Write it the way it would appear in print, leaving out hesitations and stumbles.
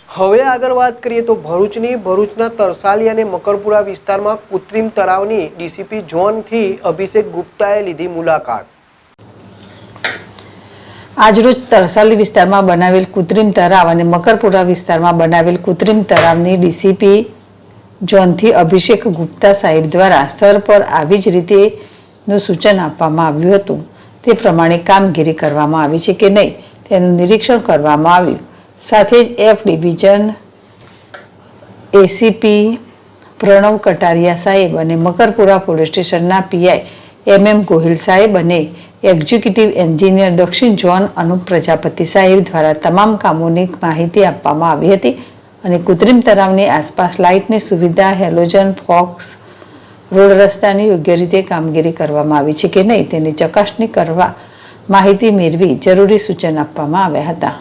હવે આગળ વાત કરીએ તો ભરૂચના તરસાલી અને મકરપુરા વિસ્તારમાં કૃત્રિમ તળાવની ડીસીપી ઝોનથી અભિષેક ગુપ્તાએ લીધી મુલાકાત। આજરોજ તરસાલી વિસ્તારમાં બનાવેલ કૃત્રિમ તળાવ અને મકરપુરા વિસ્તારમાં બનાવેલ કૃત્રિમ તળાવની ડીસીપી ઝોનથી અભિષેક ગુપ્તા સાહેબ દ્વારા સ્થળ પર આવી જ રીતેનું સૂચન આપવામાં આવ્યું હતું। તે પ્રમાણે કામગીરી કરવામાં આવી છે કે નહીં તેનું નિરીક્ષણ કરવામાં આવ્યું। સાથે જ F division ACP Pranav Kataria સાહેબ અને મકરપુરા પોલીસ સ્ટેશનના પીઆઈ MM ગોહિલ સાહેબ અને એક્ઝિક્યુટિવ એન્જિનિયર દક્ષિણ ઝોન અનુપ પ્રજાપતિ સાહેબ દ્વારા તમામ કામોની માહિતી આપવામાં આવી હતી અને કૃત્રિમ તળાવની આસપાસ લાઇટની સુવિધા, હેલોજન, ફોક્સ, રોડ રસ્તાની યોગ્ય રીતે કામગીરી કરવામાં આવી છે કે નહીં તેની ચકાસણી કરવા માહિતી મેળવી જરૂરી સૂચન આપવામાં આવ્યા હતા।